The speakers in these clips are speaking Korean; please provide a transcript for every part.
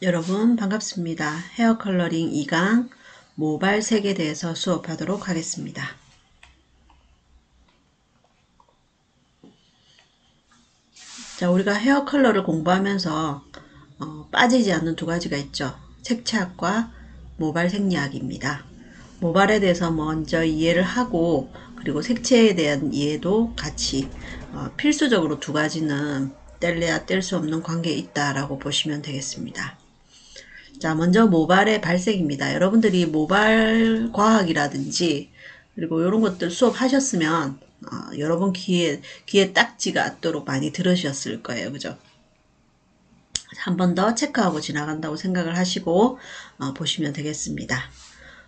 여러분 반갑습니다. 헤어 컬러링 2강 모발색에 대해서 수업하도록 하겠습니다. 자, 우리가 헤어 컬러를 공부하면서 빠지지 않는 두 가지가 있죠. 색채학과 모발 생리학입니다. 모발에 대해서 먼저 이해를 하고 그리고 색채에 대한 이해도 같이 필수적으로 두 가지는 뗄래야 뗄 수 없는 관계에 있다라고 보시면 되겠습니다. 자, 먼저 모발의 발색입니다. 여러분들이 모발 과학이라든지 그리고 이런 것들 수업하셨으면 여러분 귀에 딱지가 않도록 많이 들으셨을 거예요. 그죠? 한 번 더 체크하고 지나간다고 생각을 하시고 보시면 되겠습니다.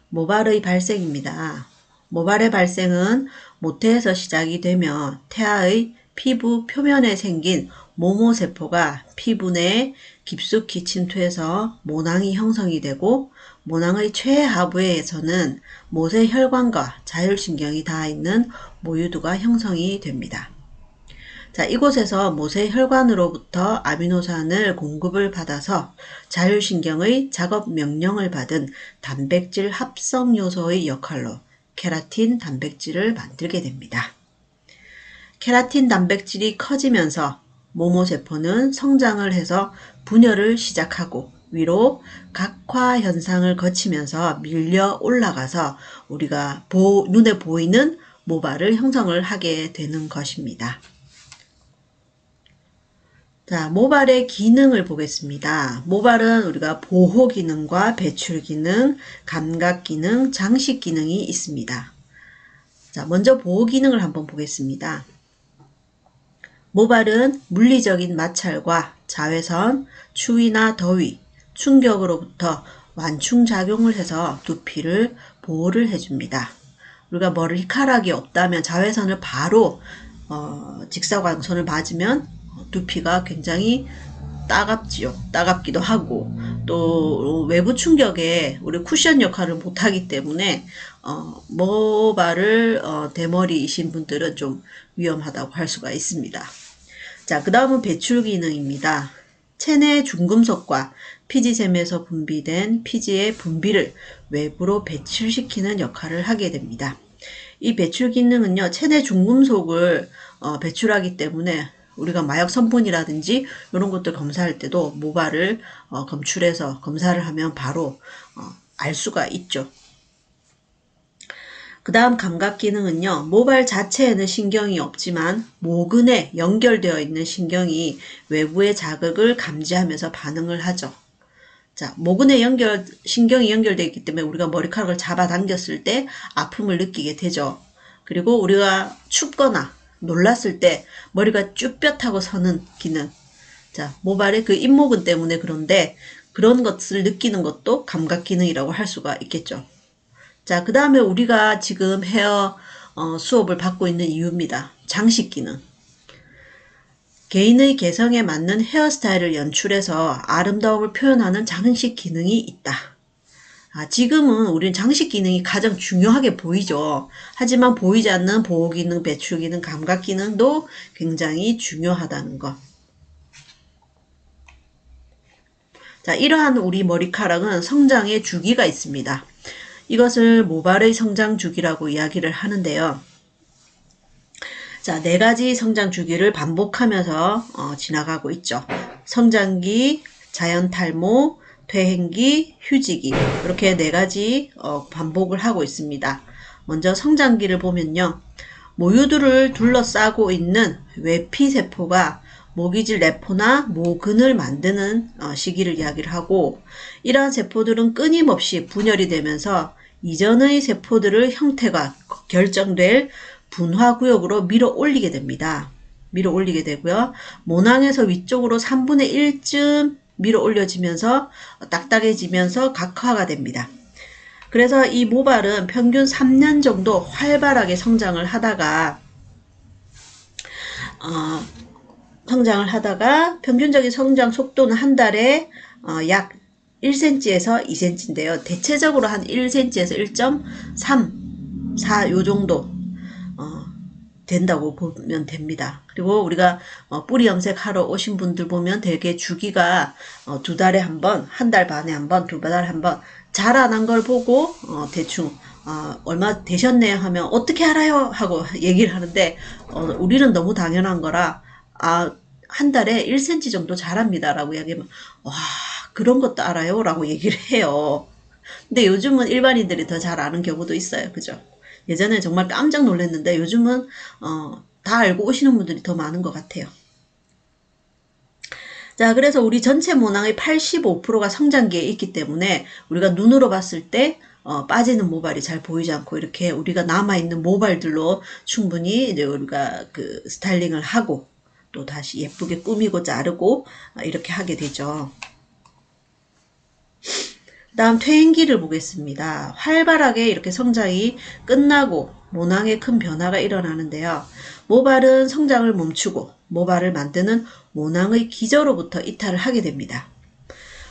모발의 발색입니다. 모발의 발생은 모태에서 시작이 되며 태아의 피부 표면에 생긴 모모세포가 피부 내에 깊숙이 침투해서 모낭이 형성이 되고 모낭의 최하부에서는 모세혈관과 자율신경이 닿아 있는 모유두가 형성이 됩니다. 자, 이곳에서 모세혈관으로부터 아미노산을 공급을 받아서 자율신경의 작업 명령을 받은 단백질 합성 요소의 역할로 케라틴 단백질을 만들게 됩니다. 케라틴 단백질이 커지면서 모모세포는 성장을 해서 분열을 시작하고 위로 각화 현상을 거치면서 밀려 올라가서 우리가 눈에 보이는 모발을 형성을 하게 되는 것입니다. 자, 모발의 기능을 보겠습니다. 모발은 우리가 보호 기능과 배출 기능, 감각 기능, 장식 기능이 있습니다. 자, 먼저 보호 기능을 한번 보겠습니다. 모발은 물리적인 마찰과 자외선, 추위나 더위, 충격으로부터 완충작용을 해서 두피를 보호를 해줍니다. 우리가 머리카락이 없다면 자외선을 바로 직사광선을 맞으면 두피가 굉장히 따갑지요. 따갑기도 하고 또 외부 충격에 우리 쿠션 역할을 못하기 때문에 모발을 대머리이신 분들은 좀 위험하다고 할 수가 있습니다. 자, 그 다음은 배출 기능입니다. 체내 중금속과 피지샘에서 분비된 피지의 분비를 외부로 배출시키는 역할을 하게 됩니다. 이 배출 기능은요, 체내 중금속을 배출하기 때문에 우리가 마약 성분이라든지 이런 것들 검사할 때도 모발을 검출해서 검사를 하면 바로 알 수가 있죠. 그 다음 감각 기능은요, 모발 자체에는 신경이 없지만 모근에 연결되어 있는 신경이 외부의 자극을 감지하면서 반응을 하죠. 자, 모근에 신경이 연결되어 있기 때문에 우리가 머리카락을 잡아당겼을 때 아픔을 느끼게 되죠. 그리고 우리가 춥거나 놀랐을 때 머리가 쭈뼛하고 서는 기능. 자, 모발의 그 잇모근 때문에 그런데 그런 것을 느끼는 것도 감각 기능이라고 할 수가 있겠죠. 자, 그 다음에 우리가 지금 헤어 수업을 받고 있는 이유입니다. 장식 기능. 개인의 개성에 맞는 헤어스타일을 연출해서 아름다움을 표현하는 장식 기능이 있다. 지금은 우리는 장식 기능이 가장 중요하게 보이죠. 하지만 보이지 않는 보호 기능, 배출 기능, 감각 기능도 굉장히 중요하다는 것. 자, 이러한 우리 머리카락은 성장의 주기가 있습니다. 이것을 모발의 성장 주기라고 이야기를 하는데요. 자, 4가지 성장 주기를 반복하면서 지나가고 있죠. 성장기, 자연 탈모, 퇴행기, 휴지기 이렇게 4가지 반복을 하고 있습니다. 먼저 성장기를 보면요. 모유들을 둘러싸고 있는 외피세포가 모기질 내포나 모근을 만드는 시기를 이야기를 하고 이러한 세포들은 끊임없이 분열이 되면서 이전의 세포들의 형태가 결정될 분화구역으로 밀어 올리게 됩니다. 밀어 올리게 되고요. 모낭에서 위쪽으로 3분의 1쯤 밀어 올려지면서 딱딱해지면서 각화가 됩니다. 그래서 이 모발은 평균 3년 정도 활발하게 성장을 하다가 평균적인 성장 속도는 한 달에 약 1cm에서 2cm인데요. 대체적으로 한 1cm에서 1.3, 4 요 정도 된다고 보면 됩니다. 그리고 우리가 뿌리 염색하러 오신 분들 보면 되게 주기가 2달에 한 번, 1달 반에 한 번, 2달에 한 번 자라난 걸 보고 대충 얼마 되셨네요 하면 어떻게 알아요? 하고 얘기를 하는데 우리는 너무 당연한 거라 한 달에 1cm 정도 자랍니다 라고 이야기하면 와 그런 것도 알아요? 라고 얘기를 해요. 근데 요즘은 일반인들이 더 잘 아는 경우도 있어요. 그죠? 예전에 정말 깜짝 놀랐는데 요즘은 다 알고 오시는 분들이 더 많은 것 같아요. 자, 그래서 우리 전체 모낭의 85%가 성장기에 있기 때문에 우리가 눈으로 봤을 때 빠지는 모발이 잘 보이지 않고 이렇게 우리가 남아있는 모발들로 충분히 이제 우리가 그 스타일링을 하고 또 다시 예쁘게 꾸미고 자르고 이렇게 하게 되죠. 다음 퇴행기를 보겠습니다. 활발하게 이렇게 성장이 끝나고 모낭에 큰 변화가 일어나는데요. 모발은 성장을 멈추고 모발을 만드는 모낭의 기저로부터 이탈을 하게 됩니다.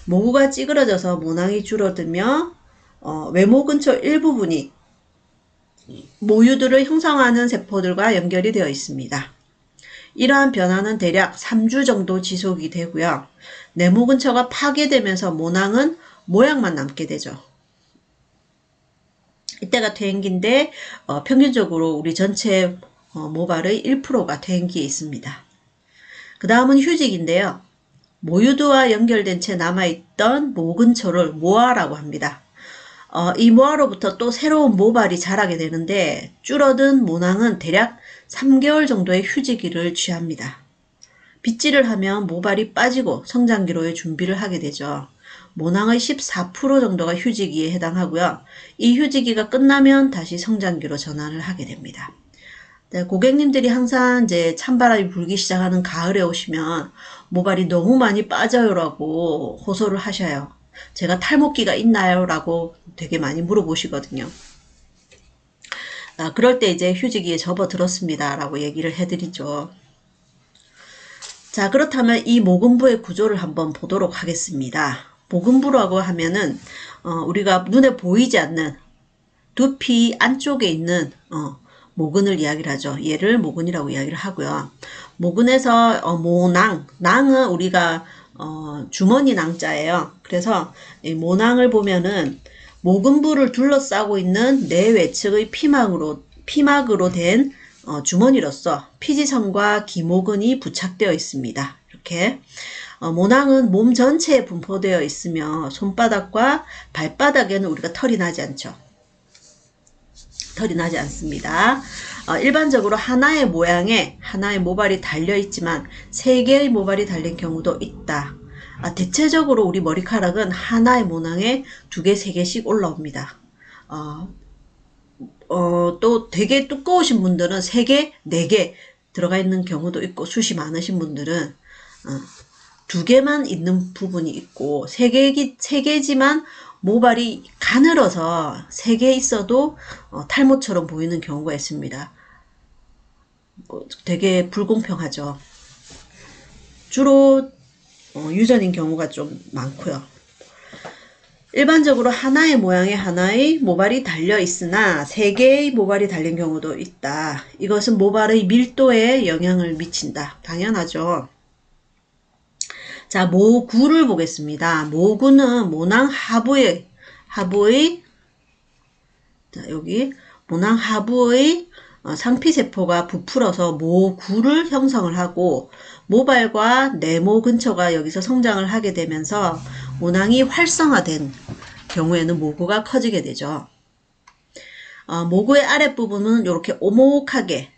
모구가 찌그러져서 모낭이 줄어들며 외모 근처 일부분이 모유들을 형성하는 세포들과 연결이 되어 있습니다. 이러한 변화는 대략 3주 정도 지속이 되고요. 내모 근처가 파괴되면서 모낭은 모양만 남게 되죠. 이때가 퇴행기인데 평균적으로 우리 전체 모발의 1%가 퇴행기에 있습니다. 그 다음은 휴직인데요. 모유두와 연결된 채 남아있던 모 근처를 모아라고 합니다. 이 모아로부터 또 새로운 모발이 자라게 되는데 줄어든 모낭은 대략 3개월 정도의 휴지기를 취합니다. 빗질을 하면 모발이 빠지고 성장기로의 준비를 하게 되죠. 모낭의 14% 정도가 휴지기에 해당하고요. 이 휴지기가 끝나면 다시 성장기로 전환을 하게 됩니다. 네, 고객님들이 항상 이제 찬바람이 불기 시작하는 가을에 오시면 모발이 너무 많이 빠져요라고 호소를 하셔요. 제가 탈모기가 있나요? 라고 되게 많이 물어보시거든요. 그럴 때 이제 휴지기에 접어들었습니다. 라고 얘기를 해드리죠. 자, 그렇다면 이 모근부의 구조를 한번 보도록 하겠습니다. 모근부라고 하면은 우리가 눈에 보이지 않는 두피 안쪽에 있는 모근을 이야기를 하죠. 얘를 모근이라고 이야기를 하고요. 모근에서 모낭, 낭은 우리가 주머니 낭자예요. 그래서 이 모낭을 보면은 모근부를 둘러싸고 있는 내외측의 피막으로 된 주머니로서 피지선과 기모근이 부착되어 있습니다. 이렇게 모낭은 몸 전체에 분포되어 있으며 손바닥과 발바닥에는 우리가 털이 나지 않죠. 털이 나지 않습니다. 일반적으로 하나의 모양에 하나의 모발이 달려있지만 3개의 모발이 달린 경우도 있다. 대체적으로 우리 머리카락은 하나의 모낭에 2개, 3개씩 올라옵니다. 또 되게 두꺼우신 분들은 3개, 4개 들어가 있는 경우도 있고 숱이 많으신 분들은 2개만 있는 부분이 있고 3개지만 모발이 가늘어서 3개 있어도 탈모처럼 보이는 경우가 있습니다. 되게 불공평하죠. 주로 유전인 경우가 좀 많고요. 일반적으로 하나의 모양에 하나의 모발이 달려 있으나 3개의 모발이 달린 경우도 있다. 이것은 모발의 밀도에 영향을 미친다. 당연하죠. 자, 모구를 보겠습니다. 모구는 모낭 하부의 자, 여기 모낭 하부의 상피세포가 부풀어서 모구를 형성을 하고 모발과 내모 근처가 여기서 성장을 하게 되면서 모낭이 활성화된 경우에는 모구가 커지게 되죠. 모구의 아랫부분은 이렇게 오목하게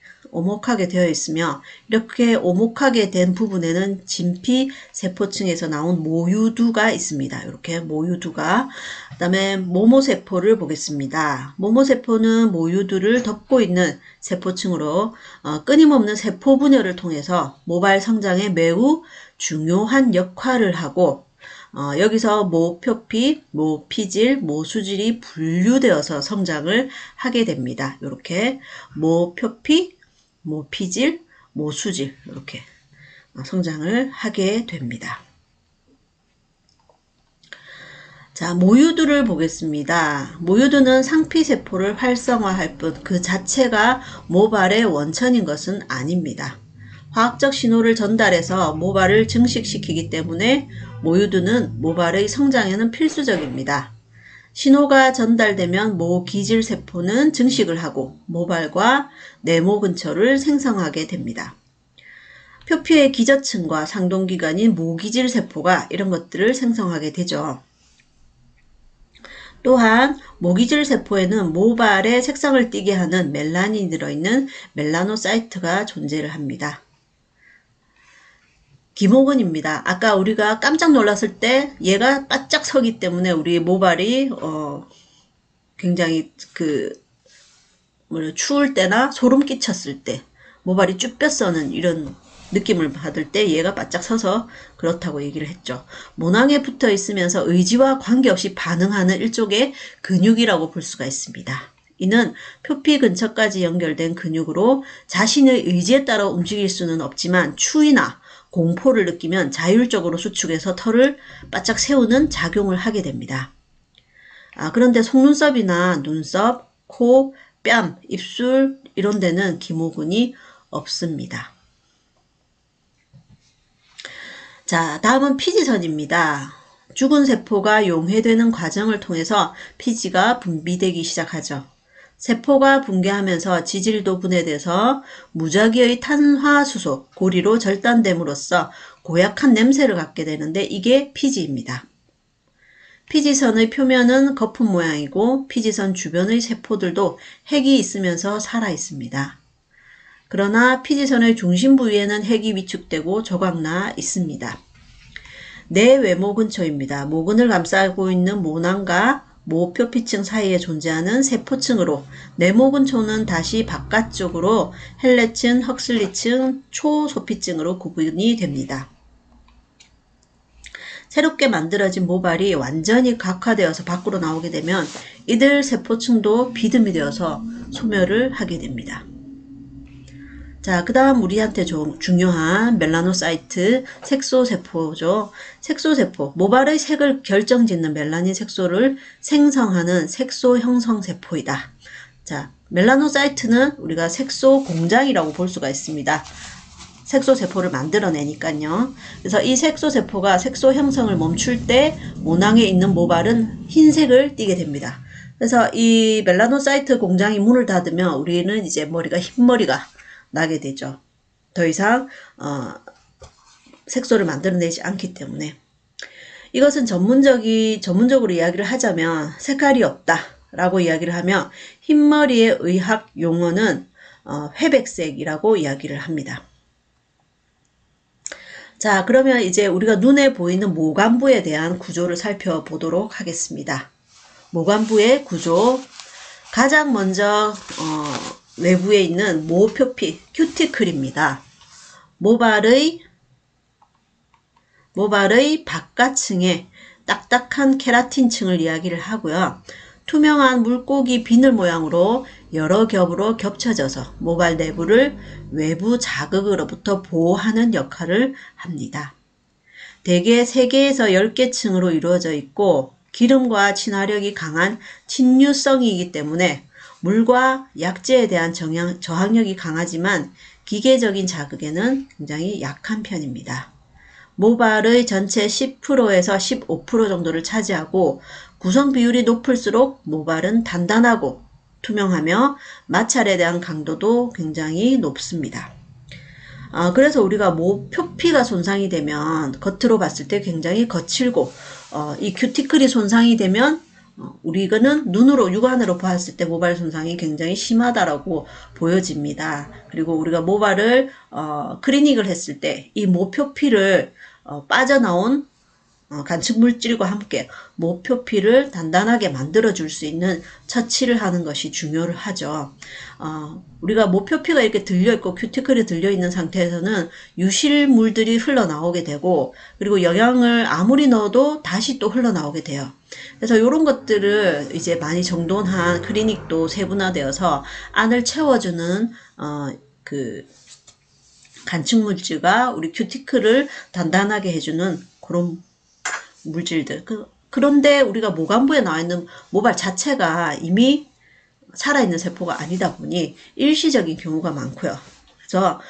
되어 있으며 이렇게 오목하게 된 부분에는 진피 세포층에서 나온 모유두가 있습니다. 이렇게 모유두가. 그 다음에 모모세포를 보겠습니다. 모모세포는 모유두를 덮고 있는 세포층으로 끊임없는 세포 분열을 통해서 모발 성장에 매우 중요한 역할을 하고 여기서 모표피, 모피질, 모수질이 분류되어서 성장을 하게 됩니다. 이렇게 모표피, 모피질, 모수질 이렇게 성장을 하게 됩니다. 자, 모유두를 보겠습니다. 모유두는 상피세포를 활성화할 뿐 그 자체가 모발의 원천인 것은 아닙니다. 화학적 신호를 전달해서 모발을 증식시키기 때문에 모유두는 모발의 성장에는 필수적입니다. 신호가 전달되면 모기질세포는 증식을 하고 모발과 네모 근처를 생성하게 됩니다. 표피의 기저층과 상동기관인 모기질세포가 이런 것들을 생성하게 되죠. 또한 모기질 세포에는 모발의 색상을 띠게 하는 멜라닌이 들어있는 멜라노사이트가 존재를 합니다. 기모근입니다. 아까 우리가 깜짝 놀랐을 때 얘가 바짝 서기 때문에 우리 모발이 굉장히 추울 때나 소름 끼쳤을 때 모발이 쭈뼛 서는 이런 느낌을 받을 때 얘가 바짝 서서 그렇다고 얘기를 했죠. 모낭에 붙어 있으면서 의지와 관계없이 반응하는 일종의 근육이라고 볼 수가 있습니다. 이는 표피 근처까지 연결된 근육으로 자신의 의지에 따라 움직일 수는 없지만 추위나 공포를 느끼면 자율적으로 수축해서 털을 바짝 세우는 작용을 하게 됩니다. 그런데 속눈썹이나 눈썹, 코, 뺨, 입술 이런 데는 기모근이 없습니다. 자, 다음은 피지선입니다. 죽은 세포가 용해되는 과정을 통해서 피지가 분비되기 시작하죠. 세포가 붕괴하면서 지질도 분해돼서 무작위의 탄화수소, 고리로 절단됨으로써 고약한 냄새를 갖게 되는데 이게 피지입니다. 피지선의 표면은 거품 모양이고 피지선 주변의 세포들도 핵이 있으면서 살아 있습니다. 그러나 피지선의 중심 부위에는 핵이 위축되고 조각나 있습니다. 내외모 근처입니다. 모근을 감싸고 있는 모낭과 모표피층 사이에 존재하는 세포층으로 내모 근처는 다시 바깥쪽으로 헬레층, 헉슬리층, 초소피층으로 구분이 됩니다. 새롭게 만들어진 모발이 완전히 각화되어서 밖으로 나오게 되면 이들 세포층도 비듬이 되어서 소멸을 하게 됩니다. 자, 그 다음 우리한테 중요한 멜라노사이트 색소세포죠. 색소세포, 모발의 색을 결정짓는 멜라닌 색소를 생성하는 색소 형성세포이다. 자, 멜라노사이트는 우리가 색소 공장이라고 볼 수가 있습니다. 색소세포를 만들어내니까요. 그래서 이 색소세포가 색소 형성을 멈출 때 모낭에 있는 모발은 흰색을 띠게 됩니다. 그래서 이 멜라노사이트 공장이 문을 닫으면 우리는 이제 흰머리가 나게 되죠. 더 이상 색소를 만들어내지 않기 때문에. 이것은 전문적으로 이야기를 하자면 색깔이 없다 라고 이야기를 하면 흰머리의 의학 용어는 회백색이라고 이야기를 합니다. 자, 그러면 이제 우리가 눈에 보이는 모관부에 대한 구조를 살펴보도록 하겠습니다. 모관부의 구조, 가장 먼저 외부에 있는 모표피, 큐티클입니다. 모발의 바깥층에 딱딱한 케라틴층을 이야기를 하고요. 투명한 물고기 비늘 모양으로 여러 겹으로 겹쳐져서 모발 내부를 외부 자극으로부터 보호하는 역할을 합니다. 대개 3개에서 10개 층으로 이루어져 있고 기름과 친화력이 강한 친유성이기 때문에 물과 약재에 대한 저항력이 강하지만 기계적인 자극에는 굉장히 약한 편입니다. 모발의 전체 10%에서 15% 정도를 차지하고 구성 비율이 높을수록 모발은 단단하고 투명하며 마찰에 대한 강도도 굉장히 높습니다. 그래서 우리가 모표피가 손상이 되면 겉으로 봤을 때 굉장히 거칠고 이 큐티클이 손상이 되면 우리는 눈으로 육안으로 봤을 때 모발 손상이 굉장히 심하다라고 보여집니다. 그리고 우리가 모발을 클리닉을 했을 때 이 모표피를 빠져나온 간측 물질과 함께 모표피를 단단하게 만들어줄 수 있는 처치를 하는 것이 중요를 하죠. 우리가 모표피가 이렇게 들려있고 큐티클이 들려있는 상태에서는 유실물들이 흘러나오게 되고 그리고 영양을 아무리 넣어도 다시 또 흘러나오게 돼요. 그래서 이런 것들을 이제 많이 정돈한 클리닉도 세분화되어서 안을 채워주는 간측 물질과 우리 큐티클을 단단하게 해주는 그런 물질들, 그런데 우리가 모관부에 나와 있는 모발 자체가 이미 살아있는 세포가 아니다 보니 일시적인 경우가 많고요. 그래서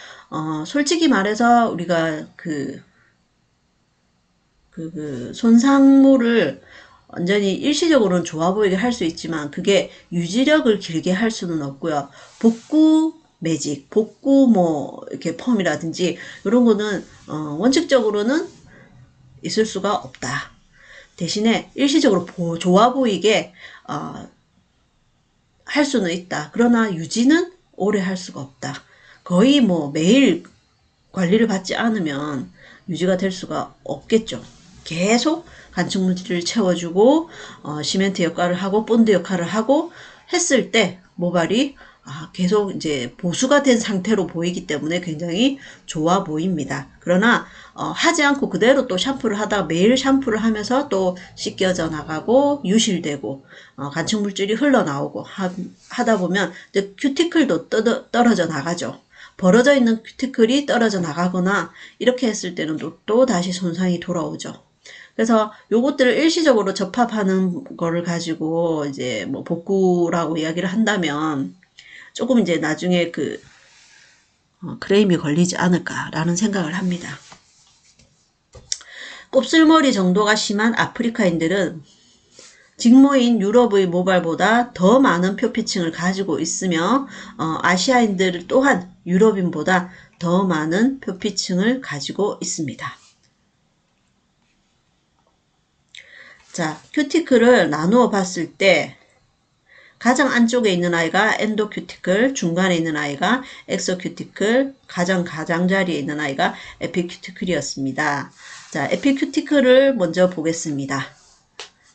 솔직히 말해서 우리가 손상물을 완전히 일시적으로는 좋아 보이게 할 수 있지만 그게 유지력을 길게 할 수는 없고요. 복구 매직, 복구 이렇게 펌이라든지 이런 거는 원칙적으로는 있을 수가 없다. 대신에 일시적으로 좋아 보이게 할 수는 있다. 그러나 유지는 오래 할 수가 없다. 거의 매일 관리를 받지 않으면 유지가 될 수가 없겠죠. 계속 간축물질을 채워주고 시멘트 역할을 하고 본드 역할을 하고 했을 때 모발이 계속 이제 보수가 된 상태로 보이기 때문에 굉장히 좋아 보입니다. 그러나 하지 않고 그대로 또 샴푸를 하다가 매일 샴푸를 하면서 또 씻겨져 나가고 유실되고 간축물질이 흘러나오고 하다 보면 큐티클도 떨어져 나가죠. 벌어져 있는 큐티클이 떨어져 나가거나 이렇게 했을 때는 또 다시 손상이 돌아오죠. 그래서 요것들을 일시적으로 접합하는 거를 가지고 이제 복구라고 이야기를 한다면 조금 이제 나중에 크레임이 걸리지 않을까라는 생각을 합니다. 곱슬머리 정도가 심한 아프리카인들은 직모인 유럽의 모발보다 더 많은 표피층을 가지고 있으며 아시아인들 또한 유럽인보다 더 많은 표피층을 가지고 있습니다. 자, 큐티클을 나누어 봤을 때 가장 안쪽에 있는 아이가 엔도큐티클, 중간에 있는 아이가 엑소큐티클, 가장 가장자리에 있는 아이가 에피큐티클이었습니다. 자, 에피큐티클을 먼저 보겠습니다.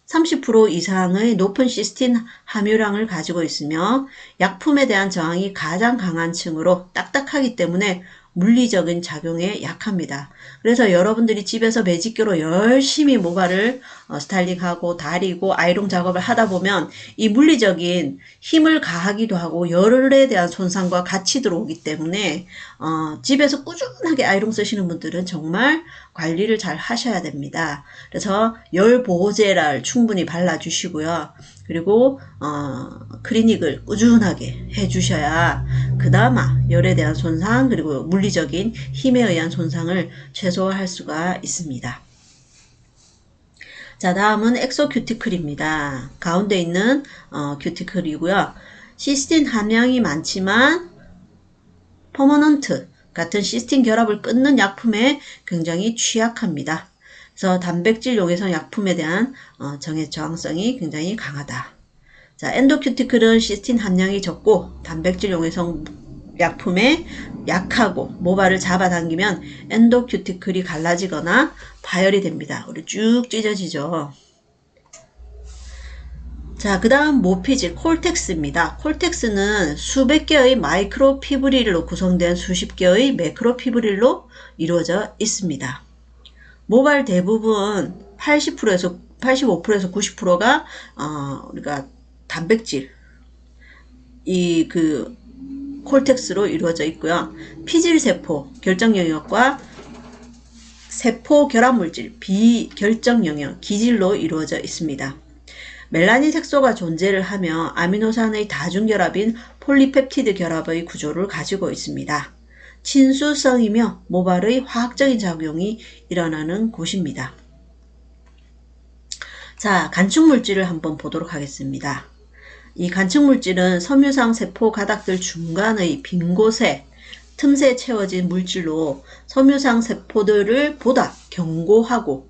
30% 이상의 높은 시스틴 함유량을 가지고 있으며 약품에 대한 저항이 가장 강한 층으로 딱딱하기 때문에 물리적인 작용에 약합니다. 그래서 여러분들이 집에서 매직기로 열심히 모발을 스타일링하고 다리고 아이롱 작업을 하다 보면 이 물리적인 힘을 가하기도 하고 열에 대한 손상과 같이 들어오기 때문에 집에서 꾸준하게 아이롱 쓰시는 분들은 정말 관리를 잘 하셔야 됩니다. 그래서 열 보호제를 충분히 발라주시고요. 그리고 클리닉을 꾸준하게 해주셔야 그나마 열에 대한 손상 그리고 물리적인 힘에 의한 손상을 최소화할 수가 있습니다. 자, 다음은 엑소큐티클입니다. 가운데 있는 큐티클이고요. 시스틴 함량이 많지만 퍼머넌트 같은 시스틴 결합을 끊는 약품에 굉장히 취약합니다. 그래서 단백질 용해성 약품에 대한 정해 저항성이 굉장히 강하다. 자, 엔도큐티클은 시스틴 함량이 적고 단백질 용해성 약품에 약하고 모발을 잡아당기면 엔도큐티클이 갈라지거나 파열이 됩니다. 우리 쭉 찢어지죠. 자, 그 다음 모피질 콜텍스입니다. 콜텍스는 수백 개의 마이크로 피브릴로 구성된 수십 개의 매크로 피브릴로 이루어져 있습니다. 모발 대부분 80%에서 90%가 우리가 단백질 콜텍스로 이루어져 있고요. 피질세포 결정 영역과 세포 결합물질 비결정 영역 기질로 이루어져 있습니다. 멜라닌 색소가 존재를 하며 아미노산의 다중결합인 폴리펩티드 결합의 구조를 가지고 있습니다. 친수성이며 모발의 화학적인 작용이 일어나는 곳입니다. 자, 간축물질을 한번 보도록 하겠습니다. 이 간축물질은 섬유상 세포 가닥들 중간의 빈 곳에 틈새에 채워진 물질로 섬유상 세포들을 보다 견고하고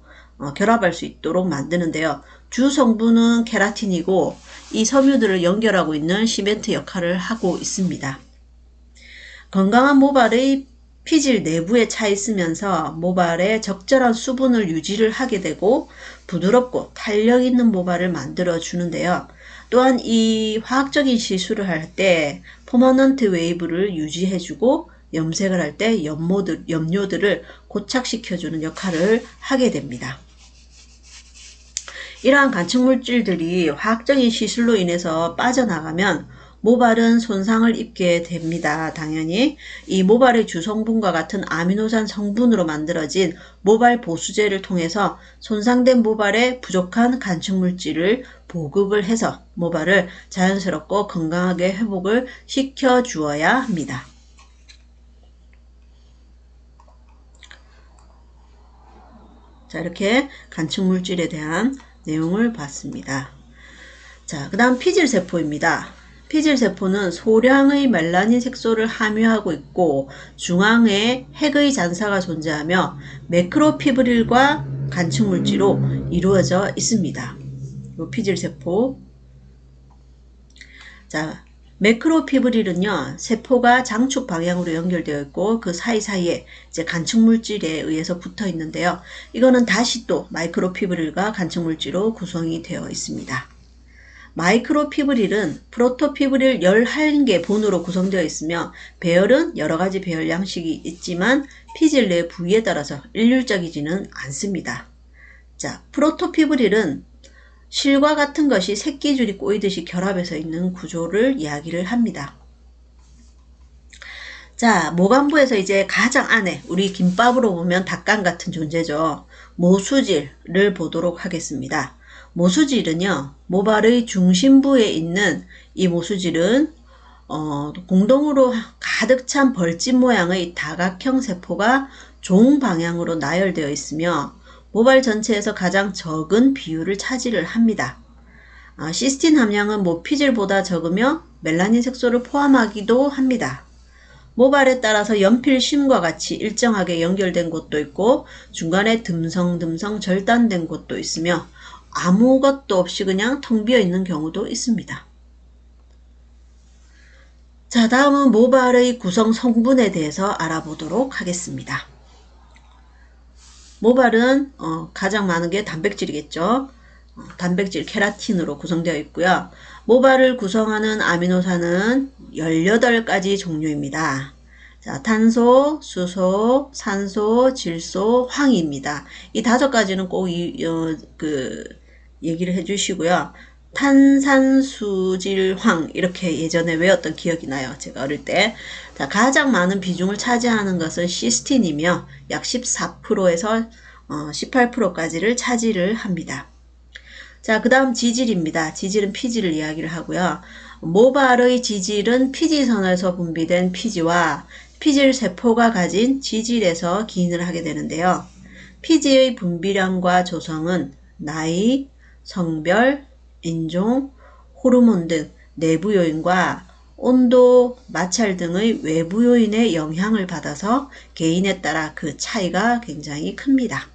결합할 수 있도록 만드는데요. 주 성분은 케라틴이고 이 섬유들을 연결하고 있는 시멘트 역할을 하고 있습니다. 건강한 모발의 피질 내부에 차 있으면서 모발에 적절한 수분을 유지를 하게 되고 부드럽고 탄력 있는 모발을 만들어 주는데요. 또한 이 화학적인 시술을 할 때 퍼머넌트 웨이브를 유지해주고 염색을 할 때 염료들을 고착시켜주는 역할을 하게 됩니다. 이러한 간축물질들이 화학적인 시술로 인해서 빠져나가면 모발은 손상을 입게 됩니다. 당연히 이 모발의 주성분과 같은 아미노산 성분으로 만들어진 모발 보수제를 통해서 손상된 모발에 부족한 간축물질을 보급을 해서 모발을 자연스럽고 건강하게 회복을 시켜 주어야 합니다. 자, 이렇게 간축물질에 대한 내용을 봤습니다. 자, 그 다음 피질세포입니다. 피질세포는 소량의 멜라닌 색소를 함유하고 있고 중앙에 핵의 잔사가 존재하며 매크로피브릴과 간축물질로 이루어져 있습니다. 이 피질세포. 자, 매크로피브릴은요, 세포가 장축 방향으로 연결되어 있고 그 사이사이에 이제 간축물질에 의해서 붙어 있는데요. 이거는 다시 또 마이크로피브릴과 간축물질로 구성이 되어 있습니다. 마이크로피브릴은 프로토피브릴 11개 본으로 구성되어 있으며 배열은 여러가지 배열 양식이 있지만 피질 내 부위에 따라서 일률적이지는 않습니다. 자, 프로토피브릴은 실과 같은 것이 새끼줄이 꼬이듯이 결합해서 있는 구조를 이야기를 합니다. 자, 모관부에서 이제 가장 안에 우리 김밥으로 보면 닭간 같은 존재죠. 모수질을 보도록 하겠습니다. 모수질은요, 모발의 중심부에 있는 이 모수질은 공동으로 가득 찬 벌집 모양의 다각형 세포가 종 방향으로 나열되어 있으며 모발 전체에서 가장 적은 비율을 차지를 합니다. 시스틴 함량은 모피질보다 적으며 멜라닌 색소를 포함하기도 합니다. 모발에 따라서 연필심과 같이 일정하게 연결된 곳도 있고 중간에 듬성듬성 절단된 곳도 있으며 아무것도 없이 그냥 텅 비어 있는 경우도 있습니다. 자, 다음은 모발의 구성 성분에 대해서 알아보도록 하겠습니다. 모발은 가장 많은 게 단백질이겠죠. 단백질 케라틴으로 구성되어 있고요. 모발을 구성하는 아미노산은 18가지 종류입니다. 자, 탄소, 수소, 산소, 질소, 황입니다. 이 5가지는 꼭 얘기를 해주시고요. 탄산수질황 이렇게 예전에 외웠던 기억이 나요. 제가 어릴 때. 자, 가장 많은 비중을 차지하는 것은 시스틴이며 약 14%에서 18%까지를 차지를 합니다. 자, 그 다음 지질입니다. 지질은 피지를 이야기를 하고요. 모발의 지질은 피지선에서 분비된 피지와 피질세포가 가진 지질에서 기인을 하게 되는데요. 피지의 분비량과 조성은 나이, 성별, 인종, 호르몬 등 내부 요인과 온도, 마찰 등의 외부 요인의 영향을 받아서 개인에 따라 그 차이가 굉장히 큽니다.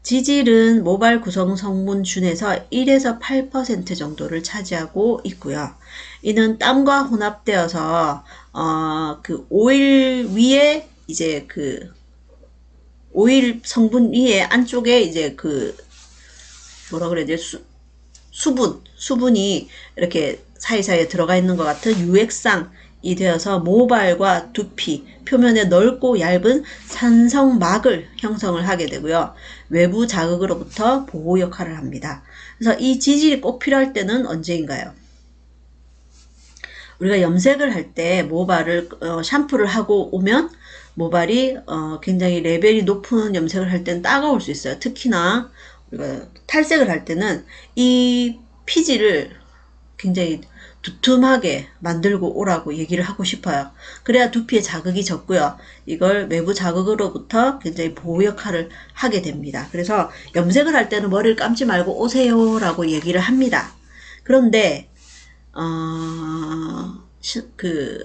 지질은 모발 구성 성분 중에서 1에서 8% 정도를 차지하고 있고요. 이는 땀과 혼합되어서 그 오일 위에 이제 그 오일 성분 위에 안쪽에 이제 그 뭐라 그래야 되지? 수분이 이렇게 사이사이에 들어가 있는 것 같은 유액상이 되어서 모발과 두피 표면에 넓고 얇은 산성막을 형성을 하게 되고요. 외부 자극으로부터 보호 역할을 합니다. 그래서 이 지질이 꼭 필요할 때는 언제인가요? 우리가 염색을 할 때 모발을 샴푸를 하고 오면 모발이 굉장히 레벨이 높은 염색을 할 때는 따가울 수 있어요. 특히나 우리가 탈색을 할 때는 이 피지를 굉장히 두툼하게 만들고 오라고 얘기를 하고 싶어요. 그래야 두피에 자극이 적고요. 이걸 외부 자극으로부터 굉장히 보호 역할을 하게 됩니다. 그래서 염색을 할 때는 머리를 감지 말고 오세요 라고 얘기를 합니다. 그런데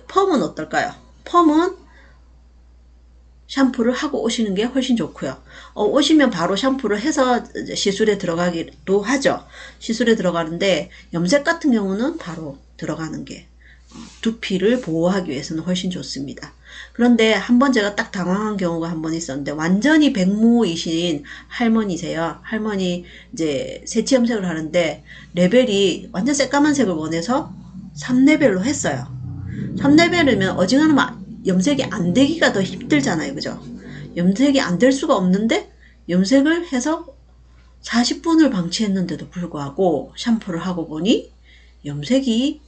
펌은 어떨까요? 펌은 샴푸를 하고 오시는 게 훨씬 좋고요. 오시면 바로 샴푸를 해서 시술에 들어가기도 하죠. 시술에 들어가는데 염색 같은 경우는 바로 들어가는 게 두피를 보호하기 위해서는 훨씬 좋습니다. 그런데 한번 제가 딱 당황한 경우가 한 번 있었는데 완전히 백모이신 할머니세요. 할머니 이제 새치 염색을 하는데 레벨이 완전 새까만색을 원해서 3레벨로 했어요. 3레벨이면 어지간하면 염색이 안 되기가 더 힘들잖아요. 그죠? 염색이 안 될 수가 없는데 염색을 해서 40분을 방치했는데도 불구하고 샴푸를 하고 보니 염색이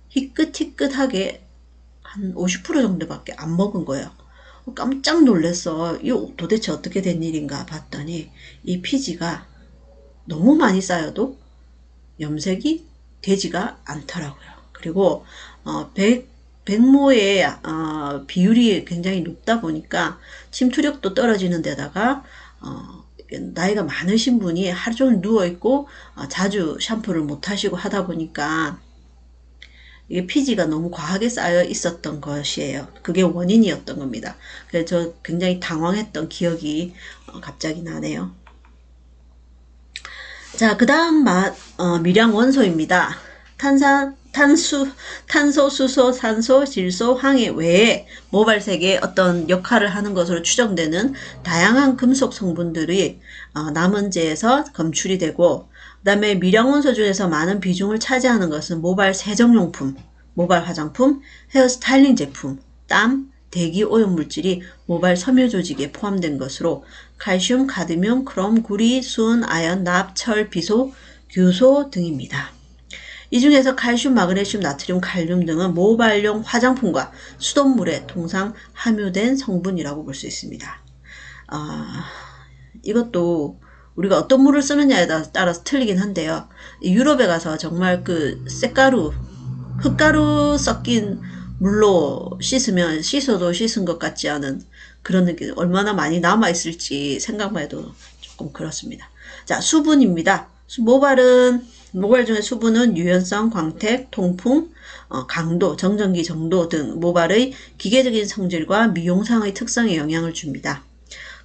희끗희끗하게 한 50% 정도밖에 안 먹은 거예요. 깜짝 놀랐어. 이거 도대체 어떻게 된 일인가 봤더니 이 피지가 너무 많이 쌓여도 염색이 되지가 않더라고요. 그리고 백모의 비율이 굉장히 높다 보니까 침투력도 떨어지는 데다가 나이가 많으신 분이 하루 종일 누워있고 자주 샴푸를 못 하시고 하다 보니까 이게 피지가 너무 과하게 쌓여 있었던 것이에요. 그게 원인이었던 겁니다. 그래서 저 굉장히 당황했던 기억이 갑자기 나네요. 자, 그 다음 미량 원소입니다. 탄소, 수소, 산소, 질소, 황해 외에 모발색에 어떤 역할을 하는 것으로 추정되는 다양한 금속 성분들이 남은재에서 검출이 되고, 그 다음에 미량원소 중에서 많은 비중을 차지하는 것은 모발 세정용품, 모발 화장품, 헤어스타일링 제품, 땀, 대기 오염물질이 모발 섬유 조직에 포함된 것으로 칼슘, 카드뮴, 크롬, 구리, 수은, 아연, 납, 철, 비소, 규소 등입니다. 이 중에서 칼슘, 마그네슘, 나트륨, 칼륨 등은 모발용 화장품과 수돗물에 통상 함유된 성분이라고 볼 수 있습니다. 이것도 우리가 어떤 물을 쓰느냐에 따라서 틀리긴 한데요. 유럽에 가서 정말 그 쇳가루, 흙가루 섞인 물로 씻으면 씻어도 씻은 것 같지 않은 그런 느낌, 얼마나 많이 남아있을지 생각만 해도 조금 그렇습니다. 자, 수분입니다. 모발 중에 수분은 유연성, 광택, 통풍, 강도, 정전기 정도 등 모발의 기계적인 성질과 미용상의 특성에 영향을 줍니다.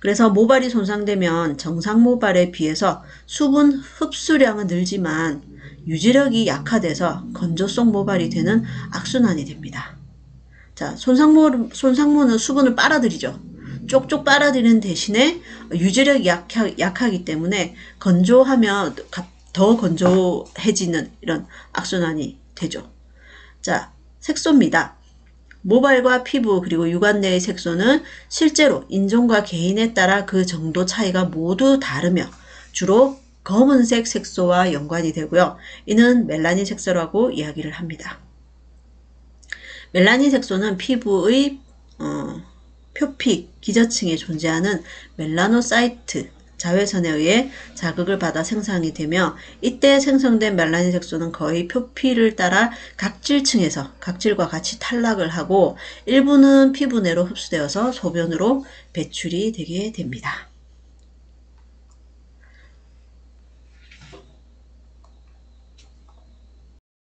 그래서 모발이 손상되면 정상 모발에 비해서 수분 흡수량은 늘지만 유지력이 약화돼서 건조성 모발이 되는 악순환이 됩니다. 자, 손상모는 수분을 빨아들이죠. 쪽쪽 빨아들이는 대신에 유지력이 약하기 때문에 건조하면 더 건조해지는 이런 악순환이 되죠. 자, 색소입니다. 모발과 피부 그리고 유관 내의 색소는 실제로 인종과 개인에 따라 그 정도 차이가 모두 다르며 주로 검은색 색소와 연관이 되고요. 이는 멜라닌 색소라고 이야기를 합니다. 멜라닌 색소는 피부의 표피 기저층에 존재하는 멜라노사이트 자외선에 의해 자극을 받아 생성이 되며 이때 생성된 멜라닌 색소는 거의 표피를 따라 각질층에서 각질과 같이 탈락을 하고 일부는 피부 내로 흡수되어서 소변으로 배출이 되게 됩니다.